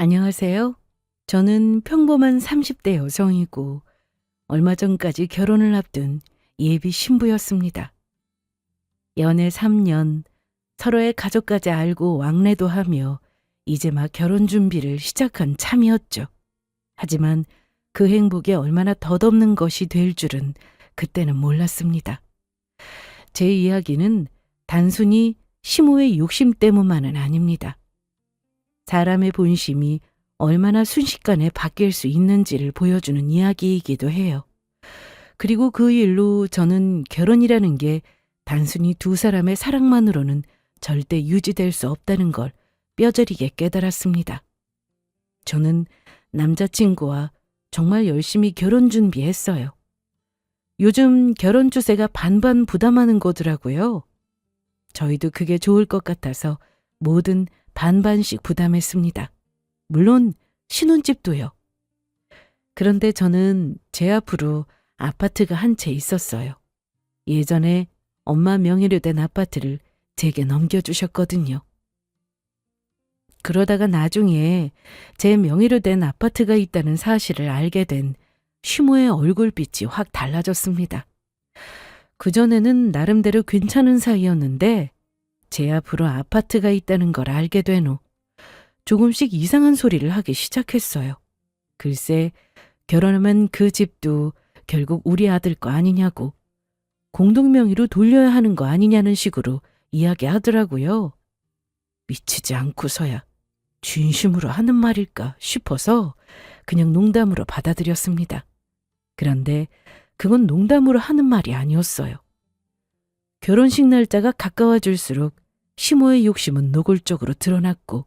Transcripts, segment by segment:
안녕하세요. 저는 평범한 30대 여성이고 얼마 전까지 결혼을 앞둔 예비 신부였습니다. 연애 3년, 서로의 가족까지 알고 왕래도 하며 이제 막 결혼 준비를 시작한 참이었죠. 하지만 그 행복이 얼마나 덧없는 것이 될 줄은 그때는 몰랐습니다. 제 이야기는 단순히 시모의 욕심 때문만은 아닙니다. 사람의 본심이 얼마나 순식간에 바뀔 수 있는지를 보여주는 이야기이기도 해요. 그리고 그 일로 저는 결혼이라는 게 단순히 두 사람의 사랑만으로는 절대 유지될 수 없다는 걸 뼈저리게 깨달았습니다. 저는 남자친구와 정말 열심히 결혼 준비했어요. 요즘 결혼 주세가 반반 부담하는 거더라고요. 저희도 그게 좋을 것 같아서 뭐든 반반씩 부담했습니다. 물론 신혼집도요. 그런데 저는 제 앞으로 아파트가 한 채 있었어요. 예전에 엄마 명의로 된 아파트를 제게 넘겨주셨거든요. 그러다가 나중에 제 명의로 된 아파트가 있다는 사실을 알게 된 시모의 얼굴빛이 확 달라졌습니다. 그전에는 나름대로 괜찮은 사이였는데 제 앞으로 아파트가 있다는 걸 알게 된 후 조금씩 이상한 소리를 하기 시작했어요. 글쎄, 결혼하면 그 집도 결국 우리 아들 거 아니냐고, 공동명의로 돌려야 하는 거 아니냐는 식으로 이야기하더라고요. 미치지 않고서야 진심으로 하는 말일까 싶어서 그냥 농담으로 받아들였습니다. 그런데 그건 농담으로 하는 말이 아니었어요. 결혼식 날짜가 가까워질수록 시모의 욕심은 노골적으로 드러났고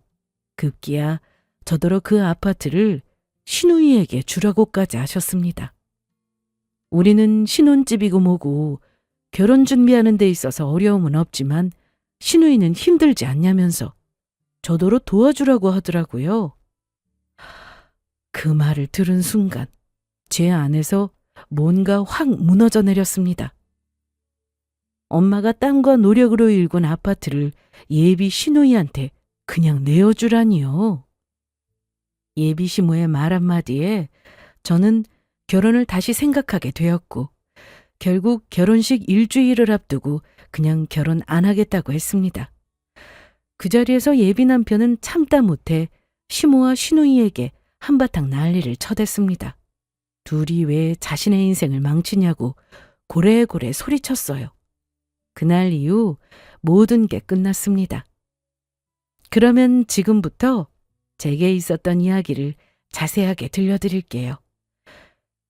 급기야 저더러 그 아파트를 시누이에게 주라고까지 하셨습니다. 우리는 신혼집이고 뭐고 결혼 준비하는 데 있어서 어려움은 없지만 시누이는 힘들지 않냐면서 저더러 도와주라고 하더라고요. 그 말을 들은 순간 제 안에서 뭔가 확 무너져 내렸습니다. 엄마가 땀과 노력으로 일군 아파트를 예비 시누이한테 그냥 내어주라니요. 예비 시모의 말 한마디에 저는 결혼을 다시 생각하게 되었고 결국 결혼식 일주일을 앞두고 그냥 결혼 안 하겠다고 했습니다. 그 자리에서 예비 남편은 참다 못해 시모와 시누이에게 한바탕 난리를 쳐댔습니다. 둘이 왜 자신의 인생을 망치냐고 고래고래 소리쳤어요. 그날 이후 모든 게 끝났습니다. 그러면 지금부터 제게 있었던 이야기를 자세하게 들려드릴게요.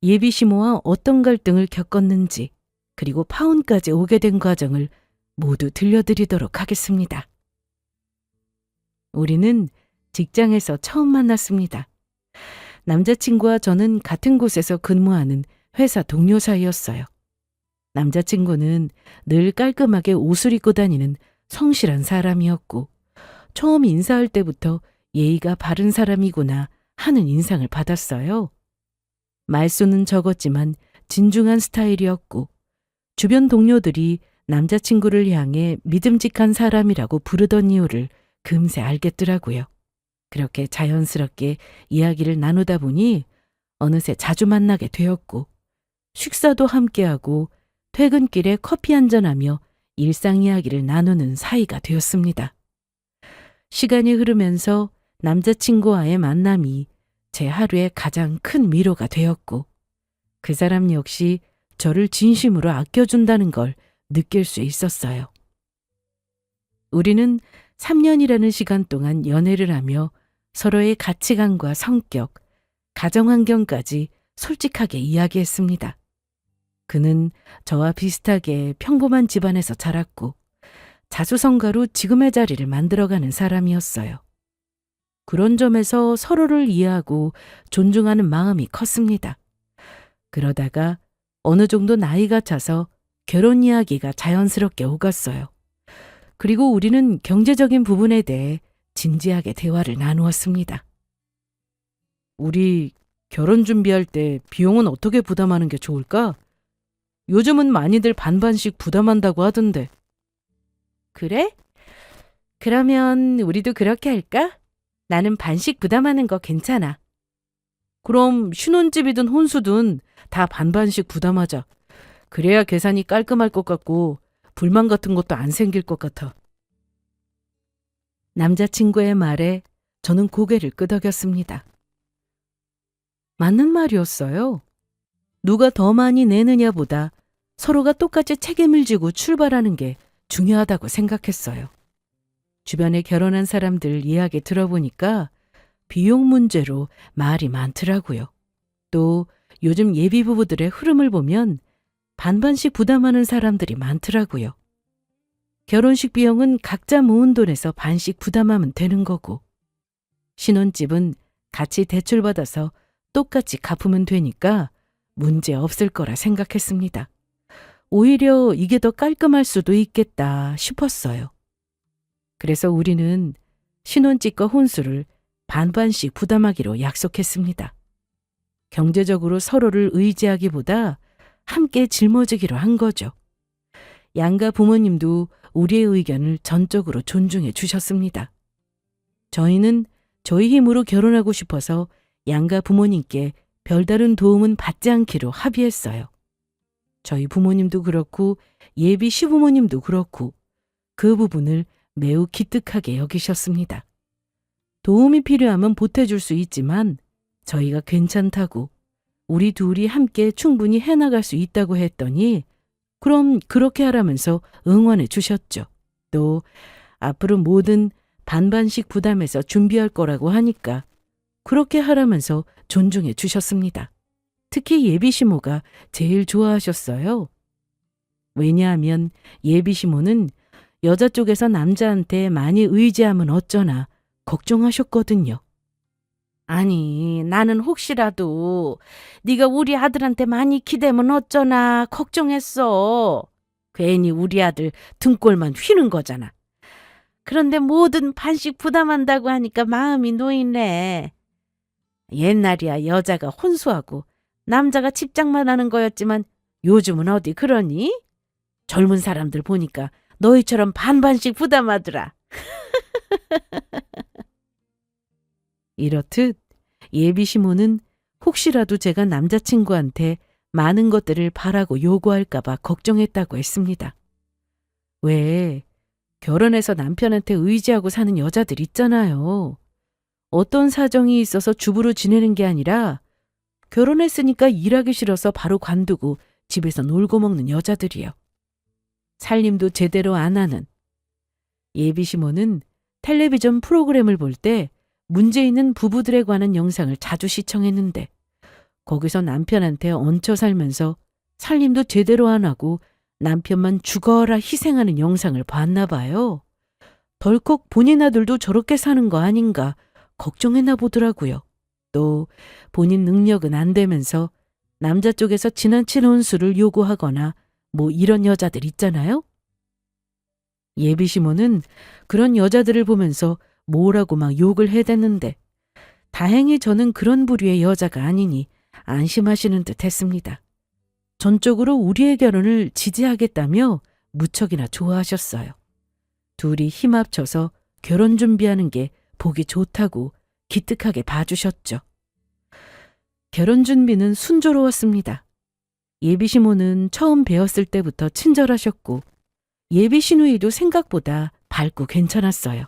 예비 시모와 어떤 갈등을 겪었는지 그리고 파혼까지 오게 된 과정을 모두 들려드리도록 하겠습니다. 우리는 직장에서 처음 만났습니다. 남자친구와 저는 같은 곳에서 근무하는 회사 동료 사이였어요. 남자친구는 늘 깔끔하게 옷을 입고 다니는 성실한 사람이었고 처음 인사할 때부터 예의가 바른 사람이구나 하는 인상을 받았어요. 말수는 적었지만 진중한 스타일이었고 주변 동료들이 남자친구를 향해 믿음직한 사람이라고 부르던 이유를 금세 알겠더라고요. 그렇게 자연스럽게 이야기를 나누다 보니 어느새 자주 만나게 되었고 식사도 함께하고 퇴근길에 커피 한잔하며 일상 이야기를 나누는 사이가 되었습니다. 시간이 흐르면서 남자친구와의 만남이 제 하루의 가장 큰 위로가 되었고 그 사람 역시 저를 진심으로 아껴준다는 걸 느낄 수 있었어요. 우리는 3년이라는 시간 동안 연애를 하며 서로의 가치관과 성격, 가정 환경까지 솔직하게 이야기했습니다. 그는 저와 비슷하게 평범한 집안에서 자랐고 자수성가로 지금의 자리를 만들어가는 사람이었어요. 그런 점에서 서로를 이해하고 존중하는 마음이 컸습니다. 그러다가 어느 정도 나이가 차서 결혼 이야기가 자연스럽게 오갔어요. 그리고 우리는 경제적인 부분에 대해 진지하게 대화를 나누었습니다. 우리 결혼 준비할 때 비용은 어떻게 부담하는 게 좋을까? 요즘은 많이들 반반씩 부담한다고 하던데. 그래? 그러면 우리도 그렇게 할까? 나는 반씩 부담하는 거 괜찮아. 그럼 신혼집이든 혼수든 다 반반씩 부담하자. 그래야 계산이 깔끔할 것 같고 불만 같은 것도 안 생길 것 같아. 남자친구의 말에 저는 고개를 끄덕였습니다. 맞는 말이었어요. 누가 더 많이 내느냐보다 서로가 똑같이 책임을 지고 출발하는 게 중요하다고 생각했어요. 주변에 결혼한 사람들 이야기 들어보니까 비용 문제로 말이 많더라고요. 또 요즘 예비 부부들의 흐름을 보면 반반씩 부담하는 사람들이 많더라고요. 결혼식 비용은 각자 모은 돈에서 반씩 부담하면 되는 거고, 신혼집은 같이 대출받아서 똑같이 갚으면 되니까 문제 없을 거라 생각했습니다. 오히려 이게 더 깔끔할 수도 있겠다 싶었어요. 그래서 우리는 신혼집과 혼수를 반반씩 부담하기로 약속했습니다. 경제적으로 서로를 의지하기보다 함께 짊어지기로 한 거죠. 양가 부모님도 우리의 의견을 전적으로 존중해 주셨습니다. 저희는 저희 힘으로 결혼하고 싶어서 양가 부모님께 별다른 도움은 받지 않기로 합의했어요. 저희 부모님도 그렇고 예비 시부모님도 그렇고 그 부분을 매우 기특하게 여기셨습니다. 도움이 필요하면 보태줄 수 있지만 저희가 괜찮다고 우리 둘이 함께 충분히 해나갈 수 있다고 했더니 그럼 그렇게 하라면서 응원해 주셨죠. 또 앞으로 뭐든 반반씩 부담해서 준비할 거라고 하니까 그렇게 하라면서 존중해 주셨습니다. 특히 예비 시모가 제일 좋아하셨어요. 왜냐하면 예비 시모는 여자 쪽에서 남자한테 많이 의지하면 어쩌나 걱정하셨거든요. 아니, 나는 혹시라도 네가 우리 아들한테 많이 기대면 어쩌나 걱정했어. 괜히 우리 아들 등골만 휘는 거잖아. 그런데 뭐든 반씩 부담한다고 하니까 마음이 놓이네. 옛날이야 여자가 혼수하고 남자가 집장만 하는 거였지만 요즘은 어디 그러니? 젊은 사람들 보니까 너희처럼 반반씩 부담하더라. 이렇듯 예비 시모는 혹시라도 제가 남자친구한테 많은 것들을 바라고 요구할까봐 걱정했다고 했습니다. 왜 결혼해서 남편한테 의지하고 사는 여자들 있잖아요. 어떤 사정이 있어서 주부로 지내는 게 아니라 결혼했으니까 일하기 싫어서 바로 관두고 집에서 놀고 먹는 여자들이요. 살림도 제대로 안 하는. 예비 시모는 텔레비전 프로그램을 볼 때 문제 있는 부부들에 관한 영상을 자주 시청했는데 거기서 남편한테 얹혀 살면서 살림도 제대로 안 하고 남편만 죽어라 희생하는 영상을 봤나 봐요. 덜컥 본인 아들도 저렇게 사는 거 아닌가 걱정했나 보더라고요. 또 본인 능력은 안 되면서 남자 쪽에서 지나친 혼수를 요구하거나 뭐 이런 여자들 있잖아요. 예비 시모는 그런 여자들을 보면서 뭐라고 막 욕을 해댔는데 다행히 저는 그런 부류의 여자가 아니니 안심하시는 듯 했습니다. 전적으로 우리의 결혼을 지지하겠다며 무척이나 좋아하셨어요. 둘이 힘 합쳐서 결혼 준비하는 게 보기 좋다고 기특하게 봐주셨죠. 결혼 준비는 순조로웠습니다. 예비 시모는 처음 배웠을 때부터 친절하셨고 예비 시누이도 생각보다 밝고 괜찮았어요.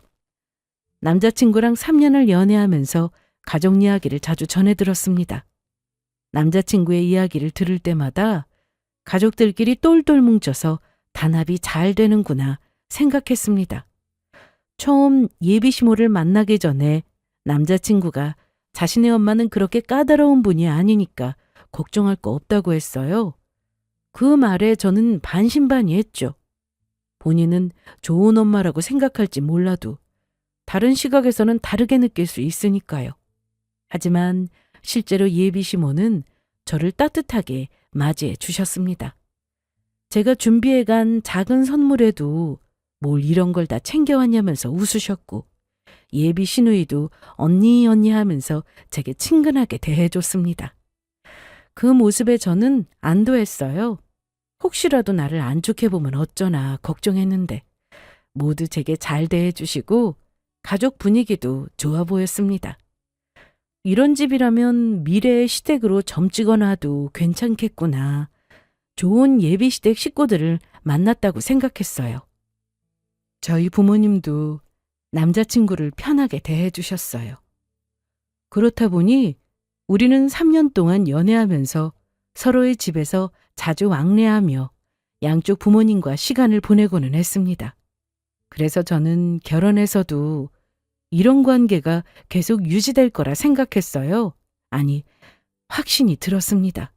남자친구랑 3년을 연애하면서 가족 이야기를 자주 전해 들었습니다. 남자친구의 이야기를 들을 때마다 가족들끼리 똘똘 뭉쳐서 단합이 잘 되는구나 생각했습니다. 처음 예비 시모를 만나기 전에 남자친구가 자신의 엄마는 그렇게 까다로운 분이 아니니까 걱정할 거 없다고 했어요. 그 말에 저는 반신반의했죠. 본인은 좋은 엄마라고 생각할지 몰라도 다른 시각에서는 다르게 느낄 수 있으니까요. 하지만 실제로 예비 시모는 저를 따뜻하게 맞이해 주셨습니다. 제가 준비해간 작은 선물에도 뭘 이런 걸 다 챙겨왔냐면서 웃으셨고 예비 시누이도 언니 하면서 제게 친근하게 대해줬습니다. 그 모습에 저는 안도했어요. 혹시라도 나를 안 좋게 보면 어쩌나 걱정했는데 모두 제게 잘 대해주시고 가족 분위기도 좋아 보였습니다. 이런 집이라면 미래의 시댁으로 점찍어 놔도 괜찮겠구나. 좋은 예비 시댁 식구들을 만났다고 생각했어요. 저희 부모님도 남자친구를 편하게 대해주셨어요. 그렇다 보니 우리는 3년 동안 연애하면서 서로의 집에서 자주 왕래하며 양쪽 부모님과 시간을 보내고는 했습니다. 그래서 저는 결혼해서도 이런 관계가 계속 유지될 거라 생각했어요. 아니, 확신이 들었습니다.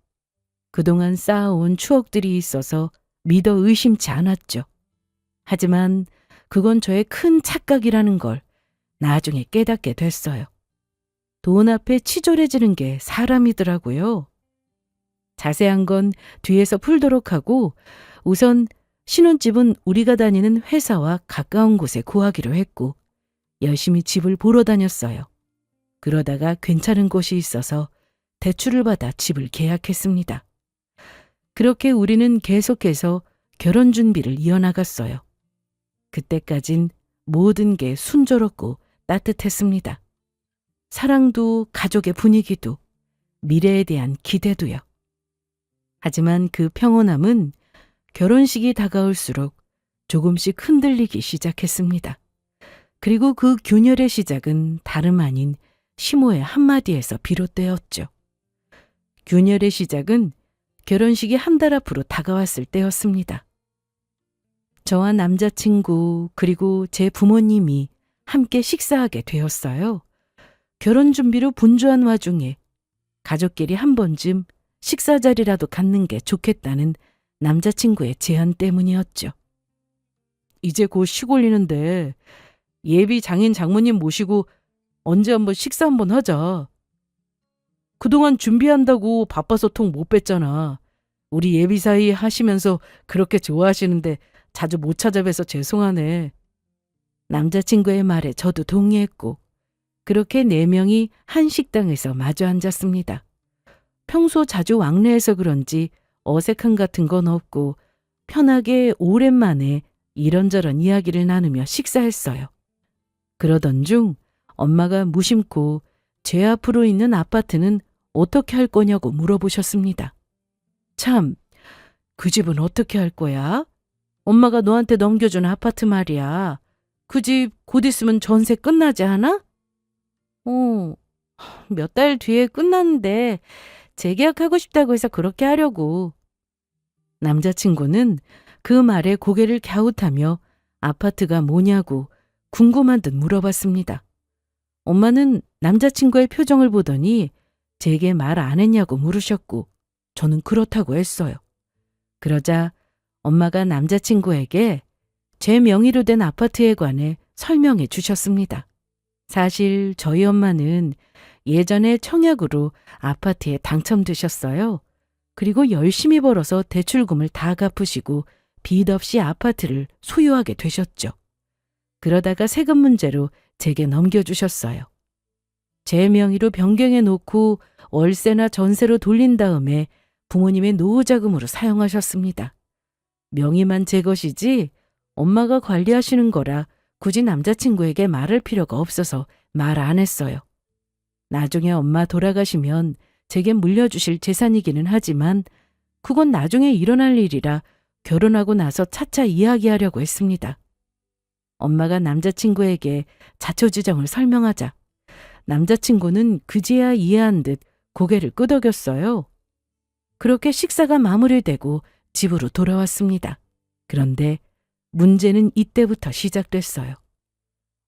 그동안 쌓아온 추억들이 있어서 믿어 의심치 않았죠. 하지만 그건 저의 큰 착각이라는 걸 나중에 깨닫게 됐어요. 돈 앞에 치졸해지는 게 사람이더라고요. 자세한 건 뒤에서 풀도록 하고 우선 신혼집은 우리가 다니는 회사와 가까운 곳에 구하기로 했고 열심히 집을 보러 다녔어요. 그러다가 괜찮은 곳이 있어서 대출을 받아 집을 계약했습니다. 그렇게 우리는 계속해서 결혼 준비를 이어나갔어요. 그때까진 모든 게 순조롭고 따뜻했습니다. 사랑도 가족의 분위기도 미래에 대한 기대도요. 하지만 그 평온함은 결혼식이 다가올수록 조금씩 흔들리기 시작했습니다. 그리고 그 균열의 시작은 다름 아닌 시모의 한마디에서 비롯되었죠. 균열의 시작은 결혼식이 한 달 앞으로 다가왔을 때였습니다. 저와 남자친구 그리고 제 부모님이 함께 식사하게 되었어요. 결혼 준비로 분주한 와중에 가족끼리 한 번쯤 식사 자리라도 갖는 게 좋겠다는 남자친구의 제안 때문이었죠. 이제 곧 시골리는데 예비 장인 장모님 모시고 언제 한번 식사 한번 하자. 그동안 준비한다고 바빠서 통 못 뵀잖아. 우리 예비 사이 하시면서 그렇게 좋아하시는데 자주 못 찾아뵈서 죄송하네. 남자친구의 말에 저도 동의했고 그렇게 4명이 한 식당에서 마주 앉았습니다. 평소 자주 왕래해서 그런지 어색함 같은 건 없고 편하게 오랜만에 이런저런 이야기를 나누며 식사했어요. 그러던 중 엄마가 무심코 제 앞으로 있는 아파트는 어떻게 할 거냐고 물어보셨습니다. 참, 그 집은 어떻게 할 거야? 엄마가 너한테 넘겨준 아파트 말이야. 그 집 곧 있으면 전세 끝나지 않아? 몇 달 뒤에 끝났는데 재계약하고 싶다고 해서 그렇게 하려고. 남자친구는 그 말에 고개를 갸웃하며 아파트가 뭐냐고 궁금한 듯 물어봤습니다. 엄마는 남자친구의 표정을 보더니 제게 말 안 했냐고 물으셨고 저는 그렇다고 했어요. 그러자 엄마가 남자친구에게 제 명의로 된 아파트에 관해 설명해 주셨습니다. 사실 저희 엄마는 예전에 청약으로 아파트에 당첨되셨어요. 그리고 열심히 벌어서 대출금을 다 갚으시고 빚 없이 아파트를 소유하게 되셨죠. 그러다가 세금 문제로 제게 넘겨주셨어요. 제 명의로 변경해 놓고 월세나 전세로 돌린 다음에 부모님의 노후자금으로 사용하셨습니다. 명의만 제 것이지 엄마가 관리하시는 거라 굳이 남자친구에게 말할 필요가 없어서 말 안 했어요. 나중에 엄마 돌아가시면 제게 물려주실 재산이기는 하지만 그건 나중에 일어날 일이라 결혼하고 나서 차차 이야기하려고 했습니다. 엄마가 남자친구에게 자초지정을 설명하자 남자친구는 그제야 이해한 듯 고개를 끄덕였어요. 그렇게 식사가 마무리되고 집으로 돌아왔습니다. 그런데 문제는 이때부터 시작됐어요.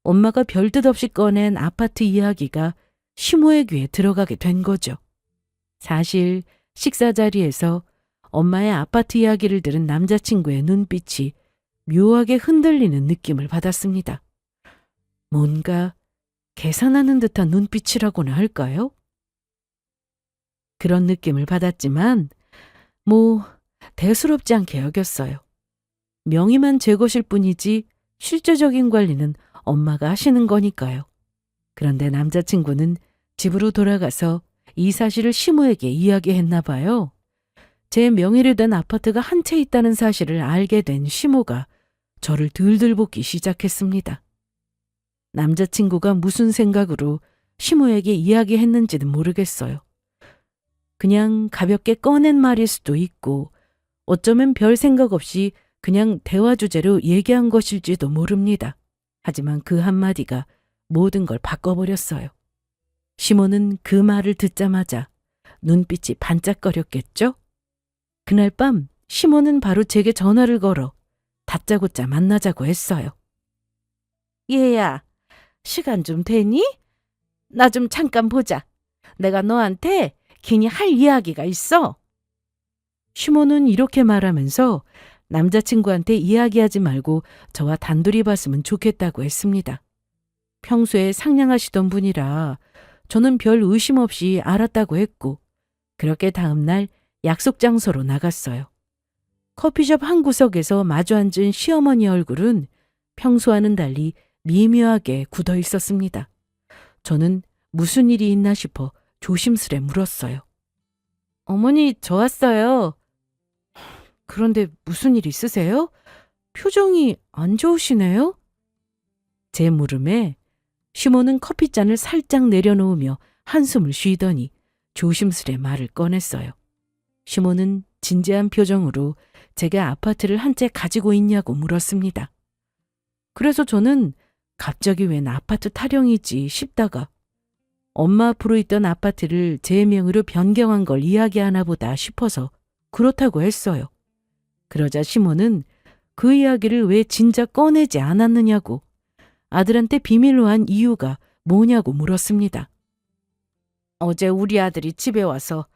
엄마가 별뜻 없이 꺼낸 아파트 이야기가 시모의 귀에 들어가게 된 거죠. 사실 식사 자리에서 엄마의 아파트 이야기를 들은 남자친구의 눈빛이 묘하게 흔들리는 느낌을 받았습니다. 뭔가 계산하는 듯한 눈빛이라고나 할까요? 그런 느낌을 받았지만 대수롭지 않게 여겼어요. 명의만 제 것일 뿐이지 실제적인 관리는 엄마가 하시는 거니까요. 그런데 남자친구는 집으로 돌아가서 이 사실을 시모에게 이야기했나 봐요. 제 명의로 된 아파트가 한 채 있다는 사실을 알게 된 시모가 저를 들들 볶기 시작했습니다. 남자친구가 무슨 생각으로 시모에게 이야기했는지는 모르겠어요. 그냥 가볍게 꺼낸 말일 수도 있고 어쩌면 별 생각 없이 그냥 대화 주제로 얘기한 것일지도 모릅니다. 하지만 그 한마디가 모든 걸 바꿔버렸어요. 시모는 그 말을 듣자마자 눈빛이 반짝거렸겠죠? 그날 밤 시모는 바로 제게 전화를 걸어 다짜고짜 만나자고 했어요. 얘야, 시간 좀 되니? 나 좀 잠깐 보자. 내가 너한테 괜히 할 이야기가 있어. 시모는 이렇게 말하면서 남자친구한테 이야기하지 말고 저와 단둘이 봤으면 좋겠다고 했습니다. 평소에 상냥하시던 분이라 저는 별 의심 없이 알았다고 했고 그렇게 다음날 약속 장소로 나갔어요. 커피숍 한 구석에서 마주 앉은 시어머니 얼굴은 평소와는 달리 미묘하게 굳어 있었습니다. 저는 무슨 일이 있나 싶어 조심스레 물었어요. 어머니, 저 왔어요. 그런데 무슨 일 있으세요? 표정이 안 좋으시네요? 제 물음에 시모는 커피잔을 살짝 내려놓으며 한숨을 쉬더니 조심스레 말을 꺼냈어요. 시모는 진지한 표정으로 제가 아파트를 한 채 가지고 있냐고 물었습니다. 그래서 저는 갑자기 웬 아파트 타령이지 싶다가 엄마 앞으로 있던 아파트를 제 명의로 변경한 걸 이야기하나 보다 싶어서 그렇다고 했어요. 그러자 시모는 그 이야기를 왜 진작 꺼내지 않았느냐고 아들한테 비밀로 한 이유가 뭐냐고 물었습니다. 어제 우리 아들이 집에 와서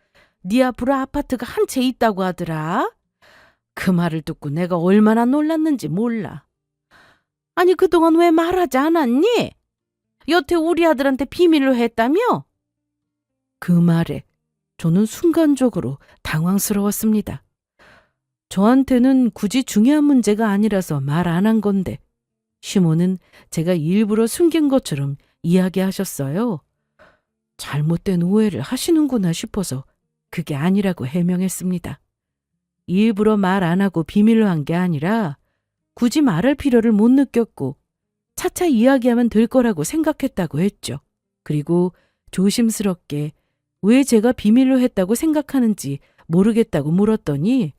네 앞으로 아파트가 한 채 있다고 하더라. 그 말을 듣고 내가 얼마나 놀랐는지 몰라. 아니 그동안 왜 말하지 않았니? 여태 우리 아들한테 비밀로 했다며? 그 말에 저는 순간적으로 당황스러웠습니다. 저한테는 굳이 중요한 문제가 아니라서 말 안 한 건데 시모는 제가 일부러 숨긴 것처럼 이야기하셨어요. 잘못된 오해를 하시는구나 싶어서 그게 아니라고 해명했습니다. 일부러 말 안 하고 비밀로 한 게 아니라 굳이 말할 필요를 못 느꼈고 차차 이야기하면 될 거라고 생각했다고 했죠. 그리고 조심스럽게 왜 제가 비밀로 했다고 생각하는지 모르겠다고 물었더니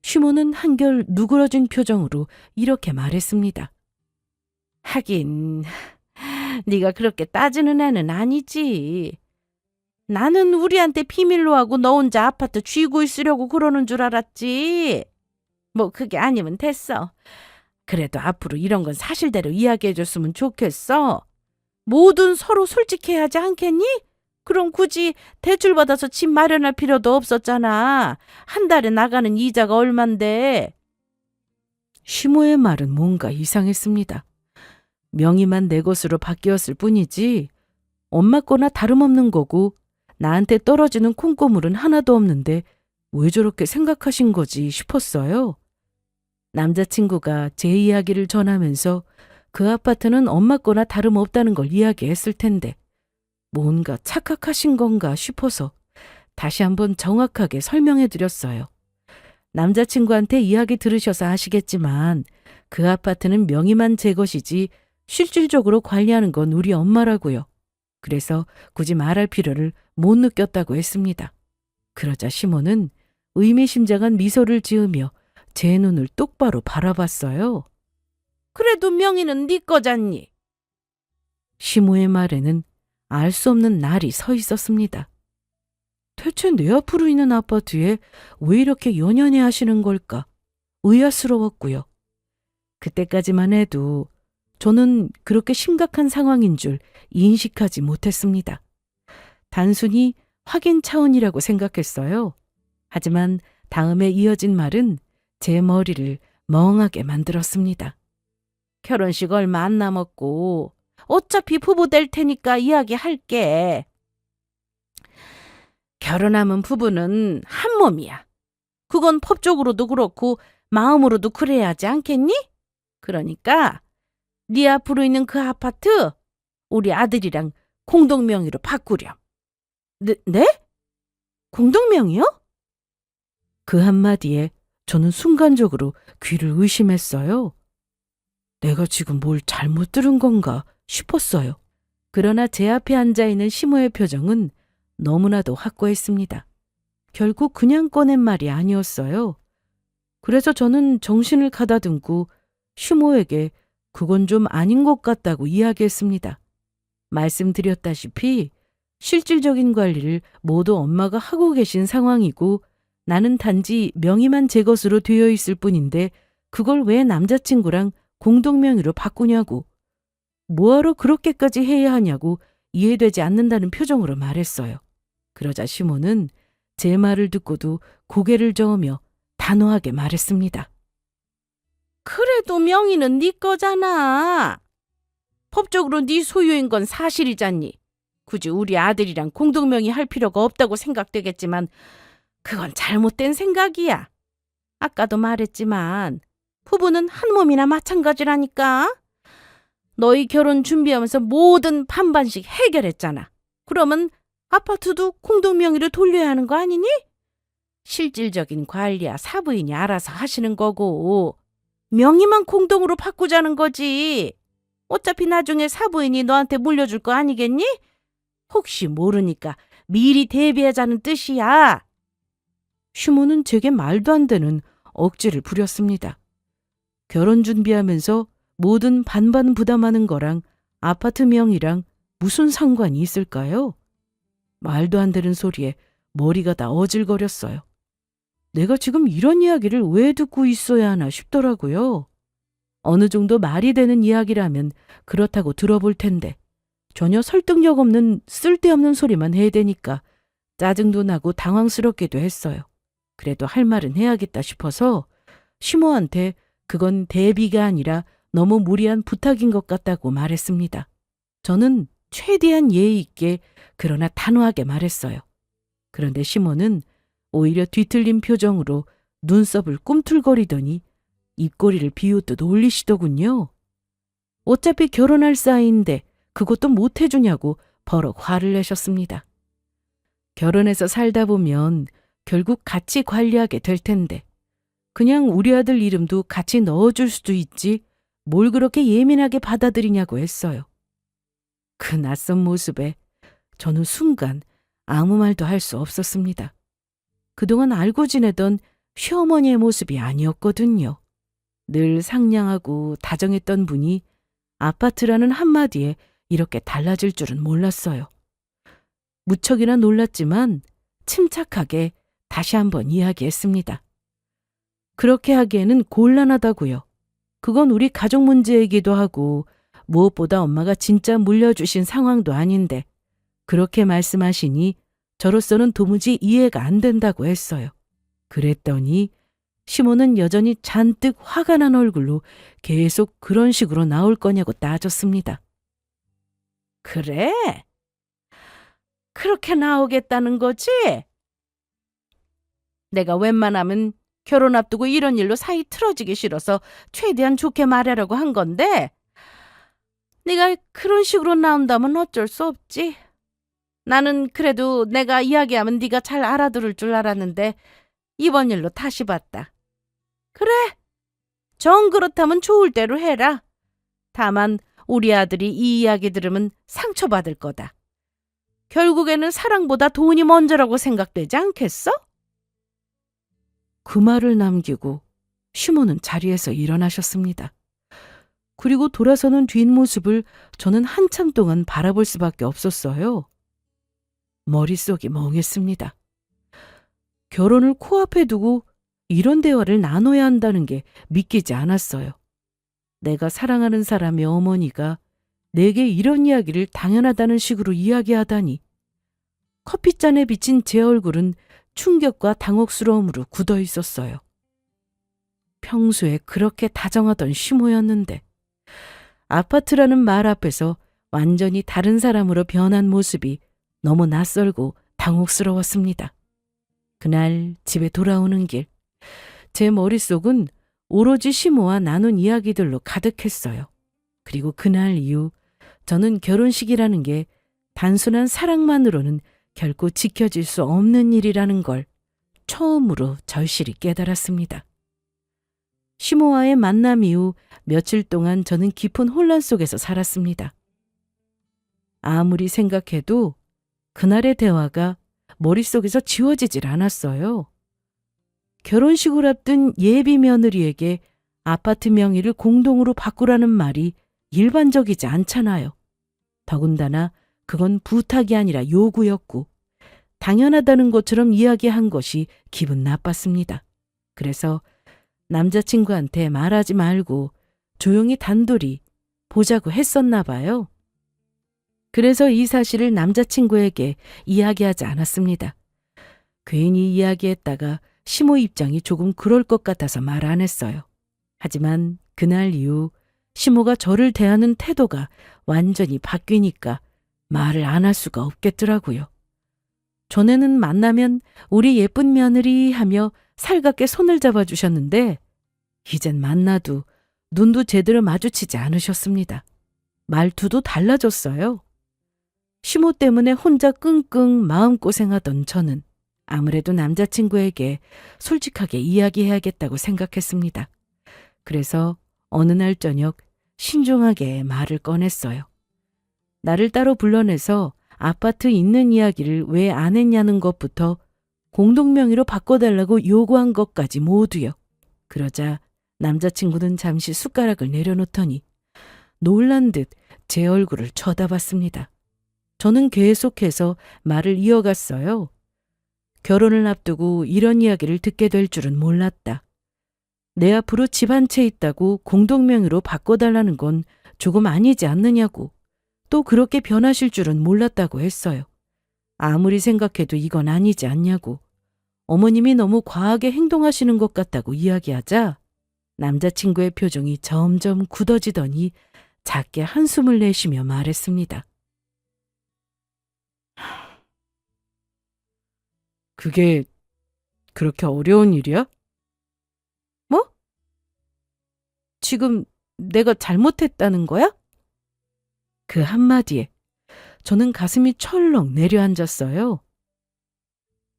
시모는 한결 누그러진 표정으로 이렇게 말했습니다. 하긴 네가 그렇게 따지는 애는 아니지. 나는 우리한테 비밀로 하고 너 혼자 아파트 쥐고 있으려고 그러는 줄 알았지. 뭐 그게 아니면 됐어. 그래도 앞으로 이런 건 사실대로 이야기해줬으면 좋겠어. 뭐든 서로 솔직해야 하지 않겠니? 그럼 굳이 대출받아서 집 마련할 필요도 없었잖아. 한 달에 나가는 이자가 얼만데. 시모의 말은 뭔가 이상했습니다. 명의만 내 것으로 바뀌었을 뿐이지 엄마 거나 다름없는 거고 나한테 떨어지는 콩고물은 하나도 없는데 왜 저렇게 생각하신 거지 싶었어요. 남자친구가 제 이야기를 전하면서 그 아파트는 엄마 거나 다름없다는 걸 이야기했을 텐데 뭔가 착각하신 건가 싶어서 다시 한번 정확하게 설명해 드렸어요. 남자친구한테 이야기 들으셔서 아시겠지만 그 아파트는 명의만 제 것이지 실질적으로 관리하는 건 우리 엄마라고요. 그래서 굳이 말할 필요를 못 느꼈다고 했습니다. 그러자 시모는 의미심장한 미소를 지으며 제 눈을 똑바로 바라봤어요. 그래도 명의는 네 거잖니. 시모의 말에는 알 수 없는 날이 서 있었습니다. 대체 내 앞으로 있는 아파트에 왜 이렇게 연연해 하시는 걸까? 의아스러웠고요. 그때까지만 해도 저는 그렇게 심각한 상황인 줄 인식하지 못했습니다. 단순히 확인 차원이라고 생각했어요. 하지만 다음에 이어진 말은 제 머리를 멍하게 만들었습니다. 결혼식 얼마 안 남았고 어차피 부부 될 테니까 이야기할게. 결혼하면 부부는 한 몸이야. 그건 법적으로도 그렇고 마음으로도 그래야 하지 않겠니? 그러니까 네 앞으로 있는 그 아파트 우리 아들이랑 공동명의로 바꾸렴. 네? 공동명의요? 그 한마디에 저는 순간적으로 귀를 의심했어요. 내가 지금 뭘 잘못 들은 건가 싶었어요. 그러나 제 앞에 앉아있는 시모의 표정은 너무나도 확고했습니다. 결국 그냥 꺼낸 말이 아니었어요. 그래서 저는 정신을 가다듬고 시모에게 그건 좀 아닌 것 같다고 이야기했습니다. 말씀드렸다시피 실질적인 관리를 모두 엄마가 하고 계신 상황이고 나는 단지 명의만 제 것으로 되어 있을 뿐인데 그걸 왜 남자친구랑 공동명의로 바꾸냐고, 뭐하러 그렇게까지 해야 하냐고 이해되지 않는다는 표정으로 말했어요. 그러자 시모는 제 말을 듣고도 고개를 저으며 단호하게 말했습니다. 그래도 명의는 네 거잖아. 법적으로 네 소유인 건 사실이잖니. 굳이 우리 아들이랑 공동명의 할 필요가 없다고 생각되겠지만 그건 잘못된 생각이야. 아까도 말했지만 부부는 한 몸이나 마찬가지라니까. 너희 결혼 준비하면서 모든 반반씩 해결했잖아. 그러면 아파트도 공동명의로 돌려야 하는 거 아니니? 실질적인 관리야 사부인이 알아서 하시는 거고 명의만 공동으로 바꾸자는 거지. 어차피 나중에 사부인이 너한테 물려줄 거 아니겠니? 혹시 모르니까 미리 대비하자는 뜻이야. 시모는 제게 말도 안 되는 억지를 부렸습니다. 결혼 준비하면서 모든 반반 부담하는 거랑 아파트 명의랑 무슨 상관이 있을까요? 말도 안 되는 소리에 머리가 다 어질거렸어요. 내가 지금 이런 이야기를 왜 듣고 있어야 하나 싶더라고요. 어느 정도 말이 되는 이야기라면 그렇다고 들어볼 텐데 전혀 설득력 없는 쓸데없는 소리만 해대니까 짜증도 나고 당황스럽기도 했어요. 그래도 할 말은 해야겠다 싶어서 시모한테 그건 대비가 아니라 너무 무리한 부탁인 것 같다고 말했습니다. 저는 최대한 예의 있게 그러나 단호하게 말했어요. 그런데 시모는 오히려 뒤틀린 표정으로 눈썹을 꿈틀거리더니 입꼬리를 비웃듯 올리시더군요. 어차피 결혼할 사이인데 그것도 못 해주냐고 버럭 화를 내셨습니다. 결혼해서 살다 보면 결국 같이 관리하게 될 텐데 그냥 우리 아들 이름도 같이 넣어줄 수도 있지 뭘 그렇게 예민하게 받아들이냐고 했어요. 그 낯선 모습에 저는 순간 아무 말도 할 수 없었습니다. 그동안 알고 지내던 시어머니의 모습이 아니었거든요. 늘 상냥하고 다정했던 분이 아파트라는 한마디에 이렇게 달라질 줄은 몰랐어요. 무척이나 놀랐지만 침착하게 다시 한번 이야기했습니다. 그렇게 하기에는 곤란하다고요. 그건 우리 가족 문제이기도 하고 무엇보다 엄마가 진짜 물려주신 상황도 아닌데 그렇게 말씀하시니 저로서는 도무지 이해가 안 된다고 했어요. 그랬더니 시모는 여전히 잔뜩 화가 난 얼굴로 계속 그런 식으로 나올 거냐고 따졌습니다. 그래? 그렇게 나오겠다는 거지? 내가 웬만하면 결혼 앞두고 이런 일로 사이 틀어지기 싫어서 최대한 좋게 말하려고 한 건데 네가 그런 식으로 나온다면 어쩔 수 없지. 나는 그래도 내가 이야기하면 네가 잘 알아들을 줄 알았는데 이번 일로 다시 봤다. 그래, 정 그렇다면 좋을 대로 해라. 다만 우리 아들이 이 이야기 들으면 상처받을 거다. 결국에는 사랑보다 돈이 먼저라고 생각되지 않겠어? 그 말을 남기고 시모는 자리에서 일어나셨습니다. 그리고 돌아서는 뒷모습을 저는 한참 동안 바라볼 수밖에 없었어요. 머릿속이 멍했습니다. 결혼을 코앞에 두고 이런 대화를 나눠야 한다는 게 믿기지 않았어요. 내가 사랑하는 사람의 어머니가 내게 이런 이야기를 당연하다는 식으로 이야기하다니. 커피잔에 비친 제 얼굴은 충격과 당혹스러움으로 굳어 있었어요. 평소에 그렇게 다정하던 시모였는데 아파트라는 말 앞에서 완전히 다른 사람으로 변한 모습이 너무 낯설고 당혹스러웠습니다. 그날 집에 돌아오는 길, 제 머릿속은 오로지 시모와 나눈 이야기들로 가득했어요. 그리고 그날 이후 저는 결혼식이라는 게 단순한 사랑만으로는 결코 지켜질 수 없는 일이라는 걸 처음으로 절실히 깨달았습니다. 시모와의 만남 이후 며칠 동안 저는 깊은 혼란 속에서 살았습니다. 아무리 생각해도 그날의 대화가 머릿속에서 지워지질 않았어요. 결혼식을 앞둔 예비 며느리에게 아파트 명의를 공동으로 바꾸라는 말이 일반적이지 않잖아요. 더군다나 그건 부탁이 아니라 요구였고 당연하다는 것처럼 이야기한 것이 기분 나빴습니다. 그래서 남자친구한테 말하지 말고 조용히 단둘이 보자고 했었나 봐요. 그래서 이 사실을 남자친구에게 이야기하지 않았습니다. 괜히 이야기했다가 시모 입장이 조금 그럴 것 같아서 말 안 했어요. 하지만 그날 이후 시모가 저를 대하는 태도가 완전히 바뀌니까 말을 안 할 수가 없겠더라고요. 전에는 만나면 우리 예쁜 며느리 하며 살갑게 손을 잡아주셨는데 이젠 만나도 눈도 제대로 마주치지 않으셨습니다. 말투도 달라졌어요. 시모 때문에 혼자 끙끙 마음고생하던 저는 아무래도 남자친구에게 솔직하게 이야기해야겠다고 생각했습니다. 그래서 어느 날 저녁 신중하게 말을 꺼냈어요. 나를 따로 불러내서 아파트 있는 이야기를 왜 안 했냐는 것부터 공동명의로 바꿔달라고 요구한 것까지 모두요. 그러자 남자친구는 잠시 숟가락을 내려놓더니 놀란 듯 제 얼굴을 쳐다봤습니다. 저는 계속해서 말을 이어갔어요. 결혼을 앞두고 이런 이야기를 듣게 될 줄은 몰랐다. 내 앞으로 집 한 채 있다고 공동명의로 바꿔달라는 건 조금 아니지 않느냐고. 또 그렇게 변하실 줄은 몰랐다고 했어요. 아무리 생각해도 이건 아니지 않냐고. 어머님이 너무 과하게 행동하시는 것 같다고 이야기하자 남자친구의 표정이 점점 굳어지더니 작게 한숨을 내쉬며 말했습니다. 그게 그렇게 어려운 일이야? 뭐? 지금 내가 잘못했다는 거야? 그 한마디에 저는 가슴이 철렁 내려앉았어요.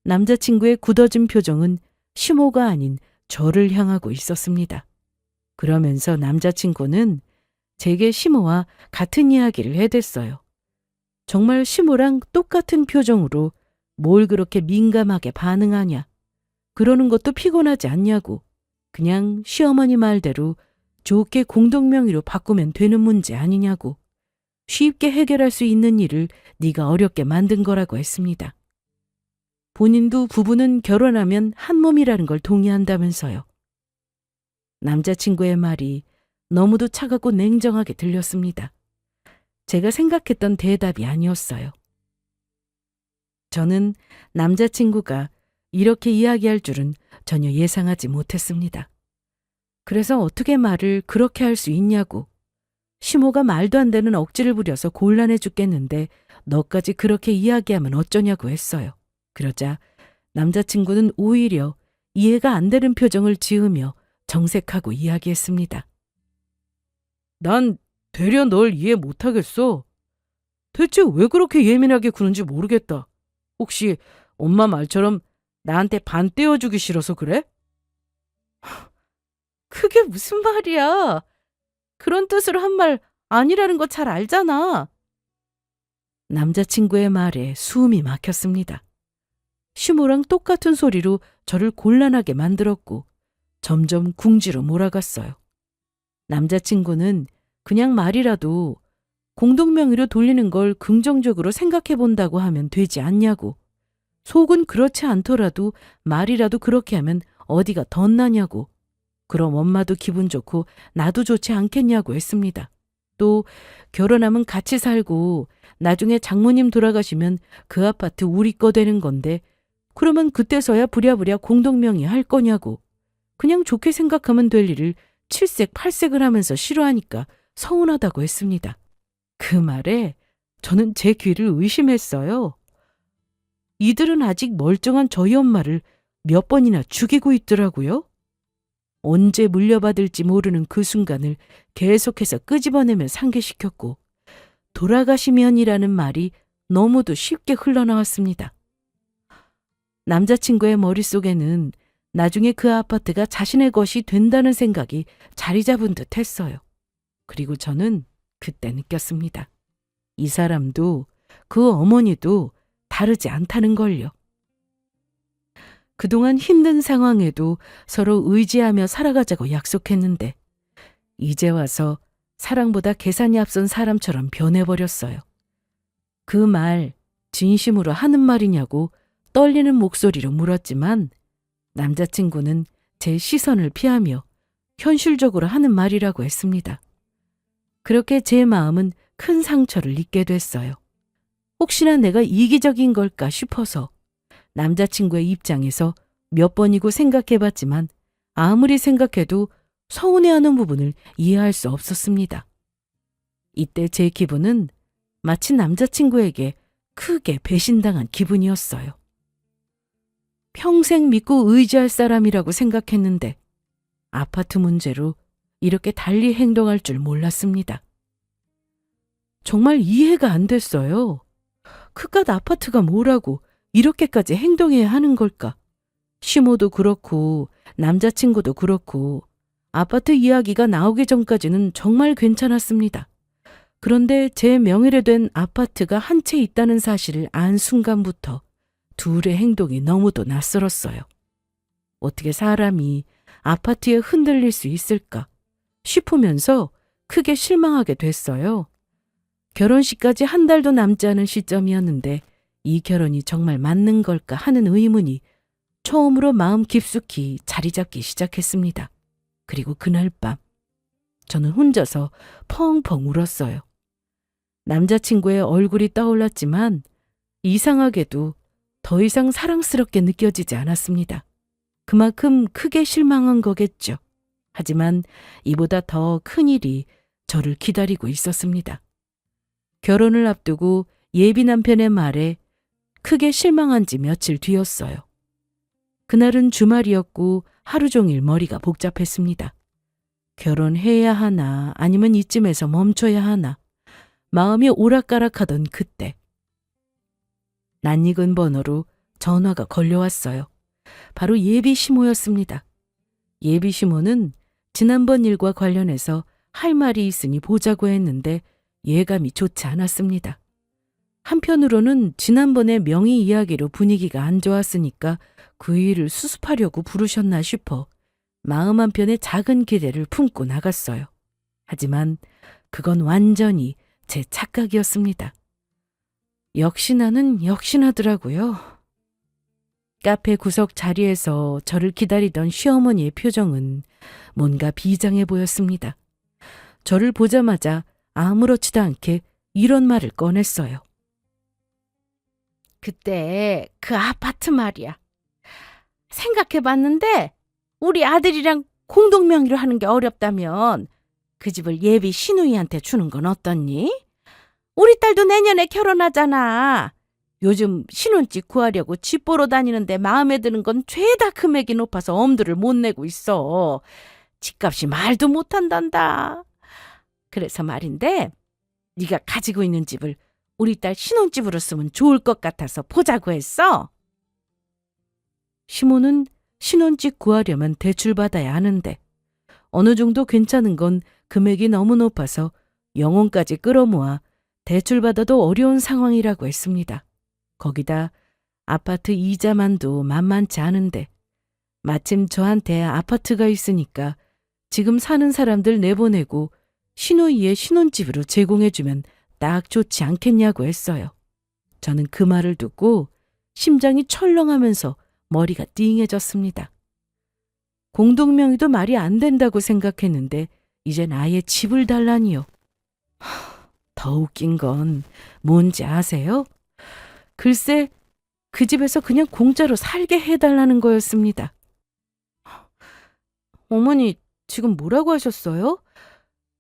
남자친구의 굳어진 표정은 시모가 아닌 저를 향하고 있었습니다. 그러면서 남자친구는 제게 시모와 같은 이야기를 해댔어요. 정말 시모랑 똑같은 표정으로 뭘 그렇게 민감하게 반응하냐. 그러는 것도 피곤하지 않냐고. 그냥 시어머니 말대로 좋게 공동명의로 바꾸면 되는 문제 아니냐고. 쉽게 해결할 수 있는 일을 네가 어렵게 만든 거라고 했습니다. 본인도 부부는 결혼하면 한 몸이라는 걸 동의한다면서요. 남자친구의 말이 너무도 차갑고 냉정하게 들렸습니다. 제가 생각했던 대답이 아니었어요. 저는 남자친구가 이렇게 이야기할 줄은 전혀 예상하지 못했습니다. 그래서 어떻게 말을 그렇게 할 수 있냐고. 시모가 말도 안 되는 억지를 부려서 곤란해 죽겠는데 너까지 그렇게 이야기하면 어쩌냐고 했어요. 그러자 남자친구는 오히려 이해가 안 되는 표정을 지으며 정색하고 이야기했습니다. 난 되려 널 이해 못하겠어. 대체 왜 그렇게 예민하게 구는지 모르겠다. 혹시 엄마 말처럼 나한테 반 떼어주기 싫어서 그래? 그게 무슨 말이야. 그런 뜻으로 한 말 아니라는 거 잘 알잖아. 남자친구의 말에 숨이 막혔습니다. 시모랑 똑같은 소리로 저를 곤란하게 만들었고 점점 궁지로 몰아갔어요. 남자친구는 그냥 말이라도 공동명의로 돌리는 걸 긍정적으로 생각해 본다고 하면 되지 않냐고. 속은 그렇지 않더라도 말이라도 그렇게 하면 어디가 덧나냐고. 그럼 엄마도 기분 좋고 나도 좋지 않겠냐고 했습니다. 또 결혼하면 같이 살고 나중에 장모님 돌아가시면 그 아파트 우리 거 되는 건데 그러면 그때서야 부랴부랴 공동명의 할 거냐고. 그냥 좋게 생각하면 될 일을 칠색 팔색을 하면서 싫어하니까 서운하다고 했습니다. 그 말에 저는 제 귀를 의심했어요. 이들은 아직 멀쩡한 저희 엄마를 몇 번이나 죽이고 있더라고요. 언제 물려받을지 모르는 그 순간을 계속해서 끄집어내며 상기시켰고 돌아가시면이라는 말이 너무도 쉽게 흘러나왔습니다. 남자친구의 머릿속에는 나중에 그 아파트가 자신의 것이 된다는 생각이 자리 잡은 듯 했어요. 그리고 저는 그때 느꼈습니다. 이 사람도 그 어머니도 다르지 않다는 걸요. 그동안 힘든 상황에도 서로 의지하며 살아가자고 약속했는데 이제 와서 사랑보다 계산이 앞선 사람처럼 변해버렸어요. 그 말 진심으로 하는 말이냐고 떨리는 목소리로 물었지만 남자친구는 제 시선을 피하며 현실적으로 하는 말이라고 했습니다. 그렇게 제 마음은 큰 상처를 입게 됐어요. 혹시나 내가 이기적인 걸까 싶어서 남자친구의 입장에서 몇 번이고 생각해봤지만 아무리 생각해도 서운해하는 부분을 이해할 수 없었습니다. 이때 제 기분은 마치 남자친구에게 크게 배신당한 기분이었어요. 평생 믿고 의지할 사람이라고 생각했는데 아파트 문제로 이렇게 달리 행동할 줄 몰랐습니다. 정말 이해가 안 됐어요. 그깟 아파트가 뭐라고 이렇게까지 행동해야 하는 걸까? 시모도 그렇고 남자친구도 그렇고 아파트 이야기가 나오기 전까지는 정말 괜찮았습니다. 그런데 제 명의로 된 아파트가 한 채 있다는 사실을 안 순간부터 둘의 행동이 너무도 낯설었어요. 어떻게 사람이 아파트에 흔들릴 수 있을까 싶으면서 크게 실망하게 됐어요. 결혼식까지 한 달도 남지 않은 시점이었는데 이 결혼이 정말 맞는 걸까 하는 의문이 처음으로 마음 깊숙이 자리 잡기 시작했습니다. 그리고 그날 밤 저는 혼자서 펑펑 울었어요. 남자친구의 얼굴이 떠올랐지만 이상하게도 더 이상 사랑스럽게 느껴지지 않았습니다. 그만큼 크게 실망한 거겠죠. 하지만 이보다 더 큰 일이 저를 기다리고 있었습니다. 결혼을 앞두고 예비 남편의 말에 크게 실망한 지 며칠 뒤였어요. 그날은 주말이었고 하루 종일 머리가 복잡했습니다. 결혼해야 하나 아니면 이쯤에서 멈춰야 하나 마음이 오락가락하던 그때 낯익은 번호로 전화가 걸려왔어요. 바로 예비 시모였습니다. 예비 시모는 지난번 일과 관련해서 할 말이 있으니 보자고 했는데 예감이 좋지 않았습니다. 한편으로는 지난번에 명의 이야기로 분위기가 안 좋았으니까 그 일을 수습하려고 부르셨나 싶어 마음 한편에 작은 기대를 품고 나갔어요. 하지만 그건 완전히 제 착각이었습니다. 역시나는 역시나더라고요. 카페 구석 자리에서 저를 기다리던 시어머니의 표정은 뭔가 비장해 보였습니다. 저를 보자마자 아무렇지도 않게 이런 말을 꺼냈어요. 그때 그 아파트 말이야. 생각해봤는데 우리 아들이랑 공동명의로 하는 게 어렵다면 그 집을 예비 시누이한테 주는 건 어떻니? 우리 딸도 내년에 결혼하잖아. 요즘 신혼집 구하려고 집 보러 다니는데 마음에 드는 건 죄다 금액이 높아서 엄두를 못 내고 있어. 집값이 말도 못한단다. 그래서 말인데 네가 가지고 있는 집을 우리 딸 신혼집으로 쓰면 좋을 것 같아서 보자고 했어. 시모는 신혼집 구하려면 대출받아야 하는데 어느 정도 괜찮은 건 금액이 너무 높아서 영혼까지 끌어모아 대출받아도 어려운 상황이라고 했습니다. 거기다 아파트 이자만도 만만치 않은데 마침 저한테 아파트가 있으니까 지금 사는 사람들 내보내고 시누이의 신혼집으로 제공해주면 딱 좋지 않겠냐고 했어요. 저는 그 말을 듣고 심장이 철렁하면서 머리가 띵해졌습니다. 공동명의도 말이 안 된다고 생각했는데 이젠 아예 집을 달라니요. 더 웃긴 건 뭔지 아세요? 글쎄 그 집에서 그냥 공짜로 살게 해달라는 거였습니다. 어머니 지금 뭐라고 하셨어요?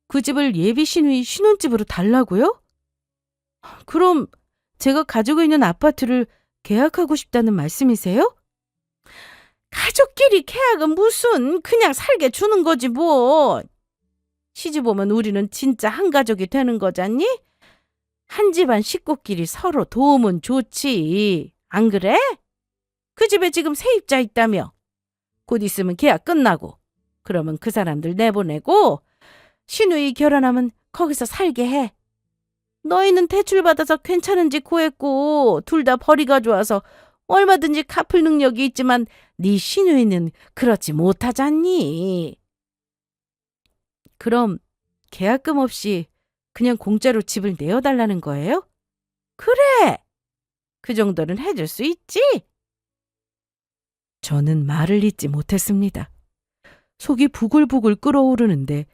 그 집을 예비 시누이 신혼집으로 달라고요? 그럼 제가 가지고 있는 아파트를 계약하고 싶다는 말씀이세요? 가족끼리 계약은 무슨 그냥 살게 주는 거지 뭐. 시집 오면 우리는 진짜 한 가족이 되는 거잖니? 한 집안 식구끼리 서로 도우면 좋지. 안 그래? 그 집에 지금 세입자 있다며. 곧 있으면 계약 끝나고 그러면 그 사람들 내보내고 신우이 결혼하면 거기서 살게 해. 너희는 대출받아서 괜찮은 집 구했고 둘 다 벌이가 좋아서 얼마든지 갚을 능력이 있지만 네 신우이는 그렇지 못하잖니. 그럼 계약금 없이 그냥 공짜로 집을 내어달라는 거예요? 그래! 그 정도는 해줄 수 있지? 저는 말을 잇지 못했습니다. 속이 부글부글 끓어오르는데